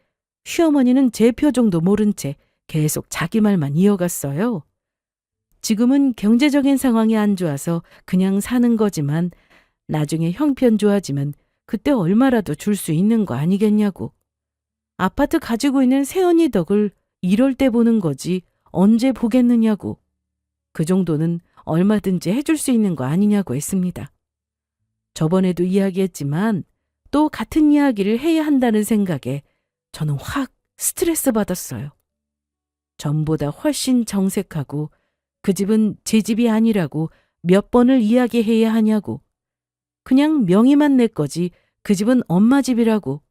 시어머니는 제 표정도 모른 채 계속 자기 말만 이어갔어요. 지금은 경제적인 상황이 안 좋아서 그냥 사는 거지만 나중에 형편 좋아지면 그때 얼마라도 줄 수 있는 거 아니겠냐고. 아파트 가지고 있는 새언니 덕을 이럴 때 보는 거지 언제 보겠느냐고. 그 정도는 얼마든지 해줄 수 있는 거 아니냐고 했습니다. 저번에도 이야기했지만 또 같은 이야기를 해야 한다는 생각에 저는 확 스트레스 받았어요. 전보다 훨씬 정색하고 그 집은 제 집이 아니라고 몇 번을 이야기해야 하냐고. 그냥 명의만 내 거지 그 집은 엄마 집이라고.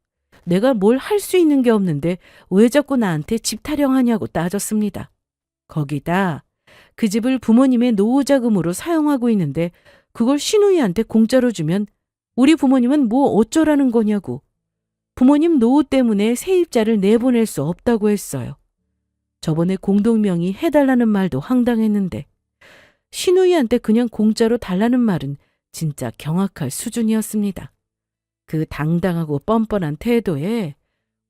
내가 뭘 할 수 있는 게 없는데 왜 자꾸 나한테 집 타령하냐고 따졌습니다. 거기다 그 집을 부모님의 노후자금으로 사용하고 있는데 그걸 신우이한테 공짜로 주면 우리 부모님은 뭐 어쩌라는 거냐고. 부모님 노후 때문에 세입자를 내보낼 수 없다고 했어요. 저번에 공동명의 해달라는 말도 황당했는데 신우이한테 그냥 공짜로 달라는 말은 진짜 경악할 수준이었습니다. 그 당당하고 뻔뻔한 태도에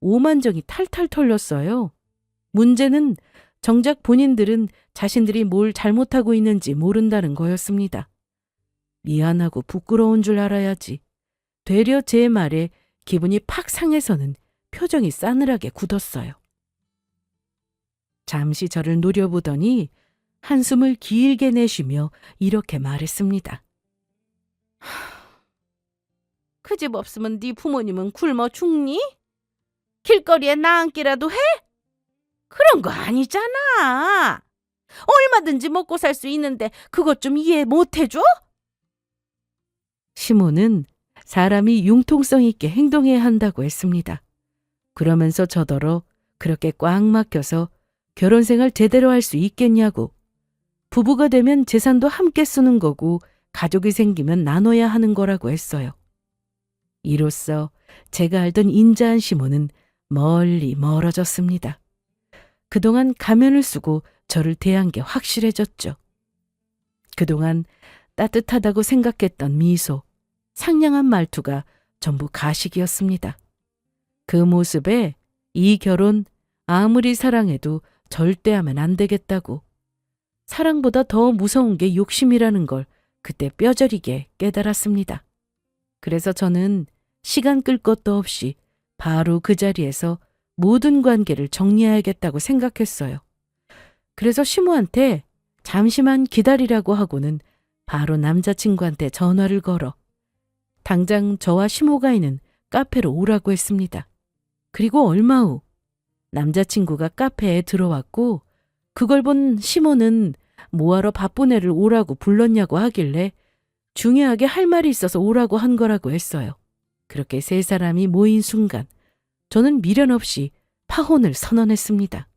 오만정이 탈탈 털렸어요. 문제는 정작 본인들은 자신들이 뭘 잘못하고 있는지 모른다는 거였습니다. 미안하고 부끄러운 줄 알아야지. 되려 제 말에 기분이 팍 상해서는 표정이 싸늘하게 굳었어요. 잠시 저를 노려보더니 한숨을 길게 내쉬며 이렇게 말했습니다. 그 집 없으면 네 부모님은 굶어 죽니? 길거리에 나앉기라도 해? 그런 거 아니잖아. 얼마든지 먹고 살 수 있는데 그것 좀 이해 못 해줘? 시모는 사람이 융통성 있게 행동해야 한다고 했습니다. 그러면서 저더러 그렇게 꽉 막혀서 결혼 생활 제대로 할 수 있겠냐고. 부부가 되면 재산도 함께 쓰는 거고 가족이 생기면 나눠야 하는 거라고 했어요. 이로써 제가 알던 인자한 시모는 멀리 멀어졌습니다. 그동안 가면을 쓰고 저를 대한 게 확실해졌죠. 그동안 따뜻하다고 생각했던 미소, 상냥한 말투가 전부 가식이었습니다. 그 모습에 이 결혼 아무리 사랑해도 절대 하면 안 되겠다고. 사랑보다 더 무서운 게 욕심이라는 걸 그때 뼈저리게 깨달았습니다. 그래서 저는 시간 끌 것도 없이 바로 그 자리에서 모든 관계를 정리해야겠다고 생각했어요. 그래서 시모한테 잠시만 기다리라고 하고는 바로 남자친구한테 전화를 걸어 당장 저와 시모가 있는 카페로 오라고 했습니다. 그리고 얼마 후 남자친구가 카페에 들어왔고 그걸 본 시모는 뭐하러 바쁜 애를 오라고 불렀냐고 하길래 중요하게 할 말이 있어서 오라고 한 거라고 했어요. 그렇게 세 사람이 모인 순간 저는 미련 없이 파혼을 선언했습니다.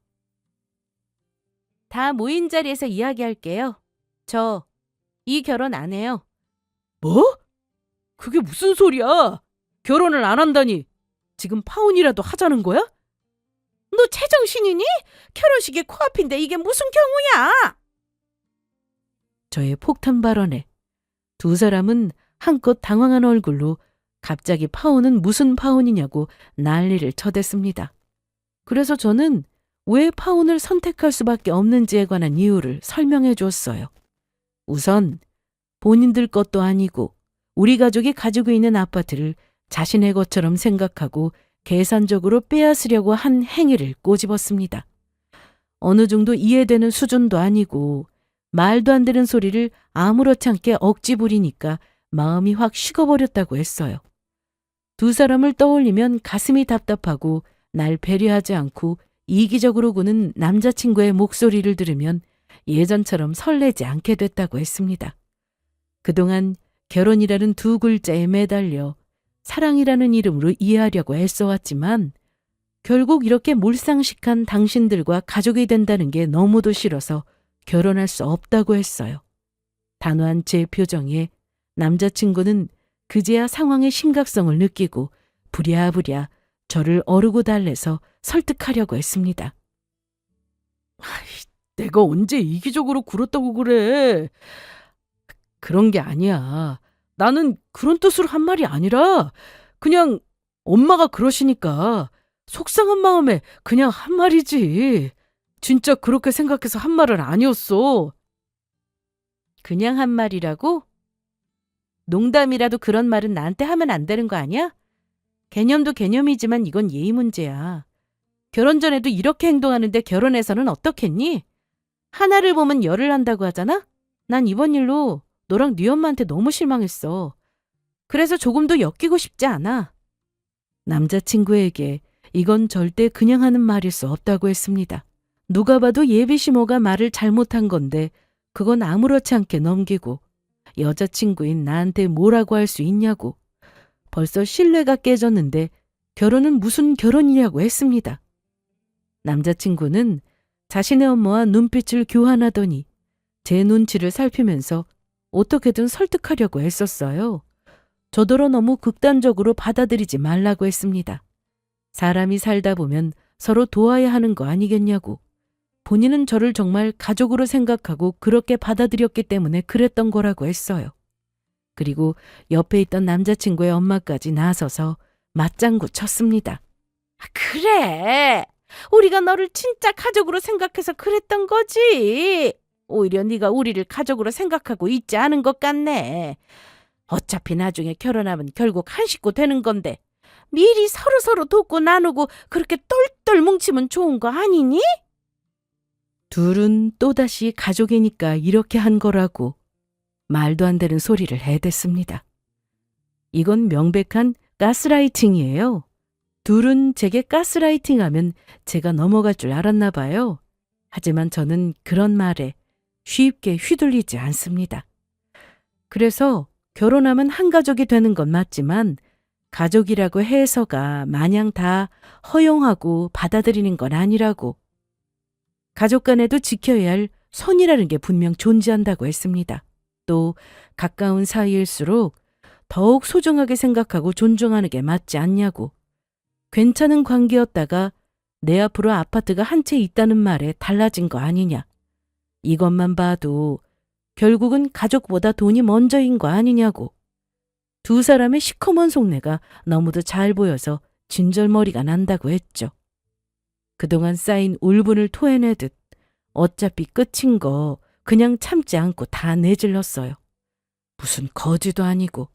다 모인 자리에서 이야기할게요. 저 이 결혼 안 해요. 뭐? 그게 무슨 소리야? 결혼을 안 한다니. 지금 파혼이라도 하자는 거야? 너 제정신이니? 결혼식이 코앞인데 이게 무슨 경우야? 저의 폭탄 발언에 두 사람은 한껏 당황한 얼굴로 갑자기 파혼은 무슨 파혼이냐고 난리를 쳐댔습니다. 그래서 저는 왜 파혼을 선택할 수밖에 없는지에 관한 이유를 설명해 줬어요. 우선 본인들 것도 아니고 우리 가족이 가지고 있는 아파트를 자신의 것처럼 생각하고 계산적으로 빼앗으려고 한 행위를 꼬집었습니다. 어느 정도 이해되는 수준도 아니고 말도 안 되는 소리를 아무렇지 않게 억지 부리니까 마음이 확 식어버렸다고 했어요. 두 사람을 떠올리면 가슴이 답답하고 날 배려하지 않고 이기적으로 구는 남자친구의 목소리를 들으면 예전처럼 설레지 않게 됐다고 했습니다. 그동안 결혼이라는 두 글자에 매달려 사랑이라는 이름으로 이해하려고 애써왔지만 결국 이렇게 몰상식한 당신들과 가족이 된다는 게 너무도 싫어서 결혼할 수 없다고 했어요. 단호한 제 표정에 남자친구는 그제야 상황의 심각성을 느끼고 부랴부랴 저를 어르고 달래서 설득하려고 했습니다. 내가 언제 이기적으로 굴었다고 그래. 그런 게 아니야. 나는 그런 뜻으로 한 말이 아니라 그냥 엄마가 그러시니까 속상한 마음에 그냥 한 말이지. 진짜 그렇게 생각해서 한 말은 아니었어. 그냥 한 말이라고? 농담이라도 그런 말은 나한테 하면 안 되는 거 아니야? 개념도 개념이지만 이건 예의 문제야. 결혼 전에도 이렇게 행동하는데 결혼해서는 어떻겠니? 하나를 보면 열을 한다고 하잖아? 난 이번 일로 너랑 네 엄마한테 너무 실망했어. 그래서 조금도 엮이고 싶지 않아. 남자친구에게 이건 절대 그냥 하는 말일 수 없다고 했습니다. 누가 봐도 예비시모가 말을 잘못한 건데 그건 아무렇지 않게 넘기고 여자친구인 나한테 뭐라고 할 수 있냐고. 벌써 신뢰가 깨졌는데 결혼은 무슨 결혼이냐고 했습니다. 남자친구는 자신의 엄마와 눈빛을 교환하더니 제 눈치를 살피면서 어떻게든 설득하려고 했었어요. 저더러 너무 극단적으로 받아들이지 말라고 했습니다. 사람이 살다 보면 서로 도와야 하는 거 아니겠냐고. 본인은 저를 정말 가족으로 생각하고 그렇게 받아들였기 때문에 그랬던 거라고 했어요. 그리고 옆에 있던 남자친구의 엄마까지 나서서 맞장구 쳤습니다. 그래! 우리가 너를 진짜 가족으로 생각해서 그랬던 거지. 오히려 네가 우리를 가족으로 생각하고 있지 않은 것 같네. 어차피 나중에 결혼하면 결국 한 식구 되는 건데 미리 서로서로 돕고 나누고 그렇게 똘똘 뭉치면 좋은 거 아니니? 둘은 또다시 가족이니까 이렇게 한 거라고 말도 안 되는 소리를 해댔습니다. 이건 명백한 가스라이팅이에요. 둘은 제게 가스라이팅하면 제가 넘어갈 줄 알았나 봐요. 하지만 저는 그런 말에 쉽게 휘둘리지 않습니다. 그래서 결혼하면 한 가족이 되는 건 맞지만 가족이라고 해서가 마냥 다 허용하고 받아들이는 건 아니라고. 가족 간에도 지켜야 할 선이라는 게 분명 존재한다고 했습니다. 또 가까운 사이일수록 더욱 소중하게 생각하고 존중하는 게 맞지 않냐고. 괜찮은 관계였다가 내 앞으로 아파트가 한 채 있다는 말에 달라진 거 아니냐. 이것만 봐도 결국은 가족보다 돈이 먼저인 거 아니냐고. 두 사람의 시커먼 속내가 너무도 잘 보여서 진절머리가 난다고 했죠. 그동안 쌓인 울분을 토해내듯 어차피 끝인 거 그냥 참지 않고 다 내질렀어요. 무슨 거지도 아니고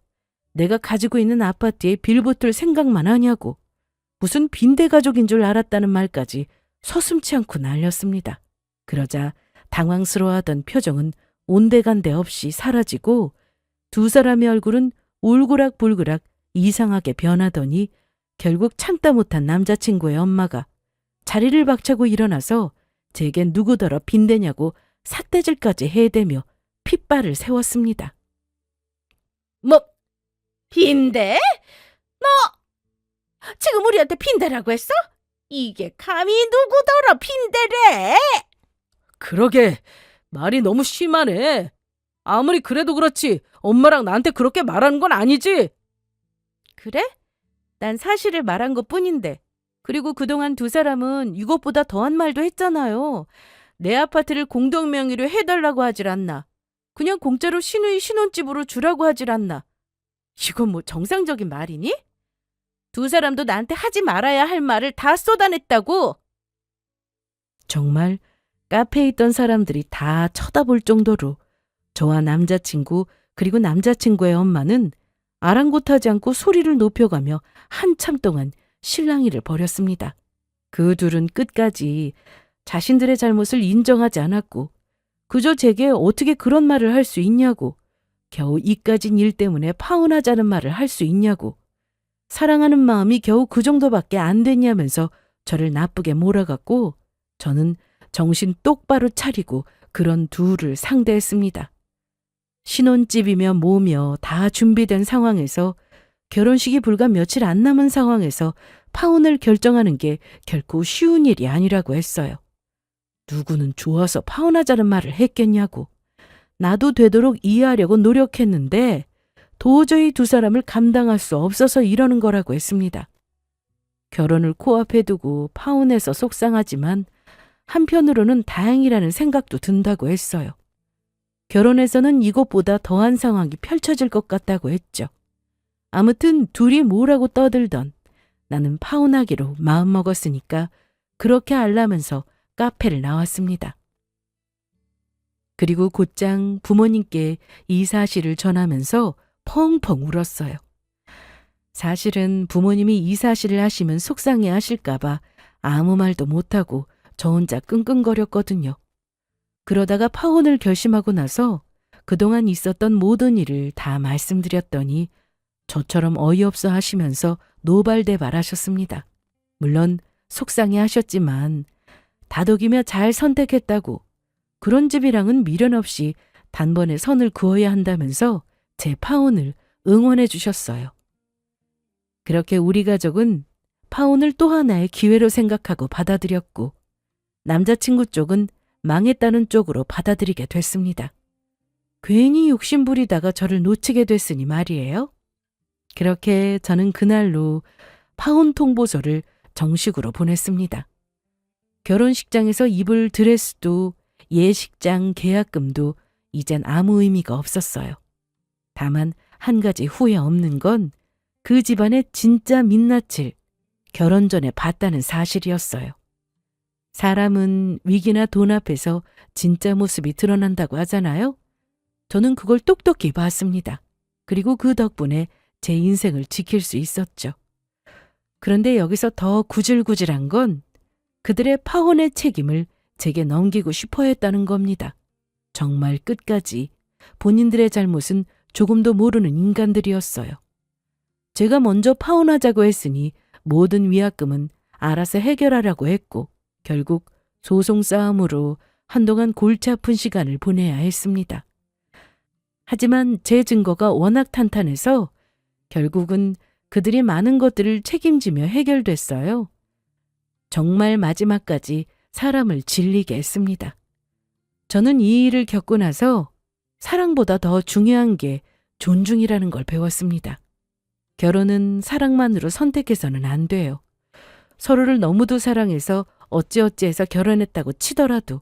내가 가지고 있는 아파트에 빌붙을 생각만 하냐고. 무슨 빈대 가족인 줄 알았다는 말까지 서슴지 않고 날렸습니다. 그러자 당황스러워하던 표정은 온데간데 없이 사라지고 두 사람의 얼굴은 울그락불그락 이상하게 변하더니 결국 참다 못한 남자친구의 엄마가 자리를 박차고 일어나서 제겐 누구더러 빈대냐고 삿대질까지 해대며 핏발을 세웠습니다. 뭐 빈대? 너 지금 우리한테 빈대라고 했어? 이게 감히 누구더러 빈대래? 그러게 말이 너무 심하네. 아무리 그래도 그렇지 엄마랑 나한테 그렇게 말하는 건 아니지? 그래? 난 사실을 말한 것뿐인데. 그리고 그동안 두 사람은 이것보다 더한 말도 했잖아요. 내 아파트를 공동 명의로 해달라고 하질 않나. 그냥 공짜로 시누이 신혼집으로 주라고 하질 않나. 이건 뭐 정상적인 말이니? 두 사람도 나한테 하지 말아야 할 말을 다 쏟아냈다고. 정말 카페에 있던 사람들이 다 쳐다볼 정도로 저와 남자친구 그리고 남자친구의 엄마는 아랑곳하지 않고 소리를 높여가며 한참 동안 실랑이를 벌였습니다. 그 둘은 끝까지 자신들의 잘못을 인정하지 않았고 그저 제게 어떻게 그런 말을 할 수 있냐고, 겨우 이까진 일 때문에 파혼하자는 말을 할 수 있냐고, 사랑하는 마음이 겨우 그 정도밖에 안 됐냐면서 저를 나쁘게 몰아갔고 저는 정신 똑바로 차리고 그런 둘을 상대했습니다. 신혼집이며 뭐며 다 준비된 상황에서 결혼식이 불과 며칠 안 남은 상황에서 파혼을 결정하는 게 결코 쉬운 일이 아니라고 했어요. 누구는 좋아서 파혼하자는 말을 했겠냐고. 나도 되도록 이해하려고 노력했는데 도저히 두 사람을 감당할 수 없어서 이러는 거라고 했습니다. 결혼을 코앞에 두고 파혼해서 속상하지만 한편으로는 다행이라는 생각도 든다고 했어요. 결혼해서는 이것보다 더한 상황이 펼쳐질 것 같다고 했죠. 아무튼 둘이 뭐라고 떠들던 나는 파혼하기로 마음먹었으니까 그렇게 알라면서 카페를 나왔습니다. 그리고 곧장 부모님께 이 사실을 전하면서 펑펑 울었어요. 사실은 부모님이 이 사실을 하시면 속상해 하실까봐 아무 말도 못하고 저 혼자 끙끙거렸거든요. 그러다가 파혼을 결심하고 나서 그동안 있었던 모든 일을 다 말씀드렸더니 저처럼 어이없어 하시면서 노발대발 하셨습니다. 물론 속상해 하셨지만 다독이며 잘 선택했다고 그런 집이랑은 미련 없이 단번에 선을 그어야 한다면서 제 파혼을 응원해 주셨어요. 그렇게 우리 가족은 파혼을 또 하나의 기회로 생각하고 받아들였고 남자친구 쪽은 망했다는 쪽으로 받아들이게 됐습니다. 괜히 욕심부리다가 저를 놓치게 됐으니 말이에요. 그렇게 저는 그날로 파혼 통보서를 정식으로 보냈습니다. 결혼식장에서 입을 드레스도 예식장 계약금도 이젠 아무 의미가 없었어요. 다만 한 가지 후회 없는 건 그 집안의 진짜 민낯을 결혼 전에 봤다는 사실이었어요. 사람은 위기나 돈 앞에서 진짜 모습이 드러난다고 하잖아요. 저는 그걸 똑똑히 봤습니다. 그리고 그 덕분에 제 인생을 지킬 수 있었죠. 그런데 여기서 더 구질구질한 건 그들의 파혼의 책임을 제게 넘기고 싶어 했다는 겁니다. 정말 끝까지 본인들의 잘못은 조금도 모르는 인간들이었어요. 제가 먼저 파혼하자고 했으니 모든 위약금은 알아서 해결하라고 했고 결국 소송 싸움으로 한동안 골치 아픈 시간을 보내야 했습니다. 하지만 제 증거가 워낙 탄탄해서 결국은 그들이 많은 것들을 책임지며 해결됐어요. 정말 마지막까지 사람을 질리게 했습니다. 저는 이 일을 겪고 나서 사랑보다 더 중요한 게 존중이라는 걸 배웠습니다. 결혼은 사랑만으로 선택해서는 안 돼요. 서로를 너무도 사랑해서 어찌어찌해서 결혼했다고 치더라도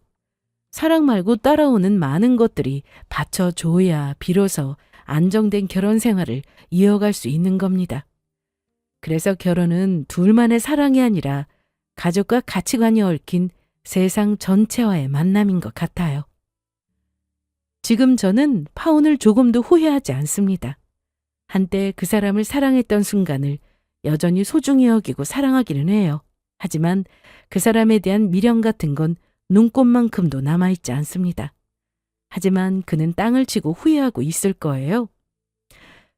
사랑 말고 따라오는 많은 것들이 받쳐줘야 비로소 안정된 결혼 생활을 이어갈 수 있는 겁니다. 그래서 결혼은 둘만의 사랑이 아니라 가족과 가치관이 얽힌 세상 전체와의 만남인 것 같아요. 지금 저는 파혼을 조금도 후회하지 않습니다. 한때 그 사람을 사랑했던 순간을 여전히 소중히 여기고 사랑하기는 해요. 하지만 그 사람에 대한 미련 같은 건 눈꽃만큼도 남아있지 않습니다. 하지만 그는 땅을 치고 후회하고 있을 거예요.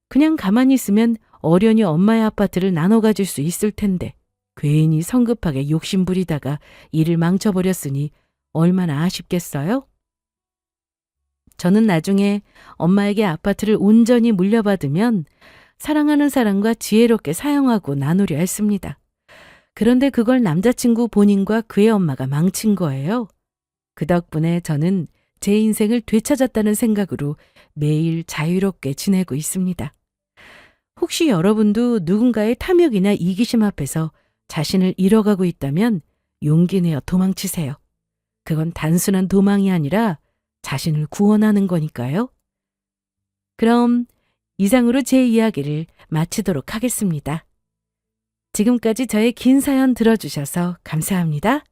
그냥 가만히 있으면 어련히 엄마의 아파트를 나눠 가질 수 있을 텐데 괜히 성급하게 욕심부리다가 일을 망쳐버렸으니 얼마나 아쉽겠어요? 저는 나중에 엄마에게 아파트를 온전히 물려받으면 사랑하는 사람과 지혜롭게 사용하고 나누려 했습니다. 그런데 그걸 남자친구 본인과 그의 엄마가 망친 거예요. 그 덕분에 저는 제 인생을 되찾았다는 생각으로 매일 자유롭게 지내고 있습니다. 혹시 여러분도 누군가의 탐욕이나 이기심 앞에서 자신을 잃어가고 있다면 용기 내어 도망치세요. 그건 단순한 도망이 아니라 자신을 구원하는 거니까요. 그럼 이상으로 제 이야기를 마치도록 하겠습니다. 지금까지 저의 긴 사연 들어주셔서 감사합니다.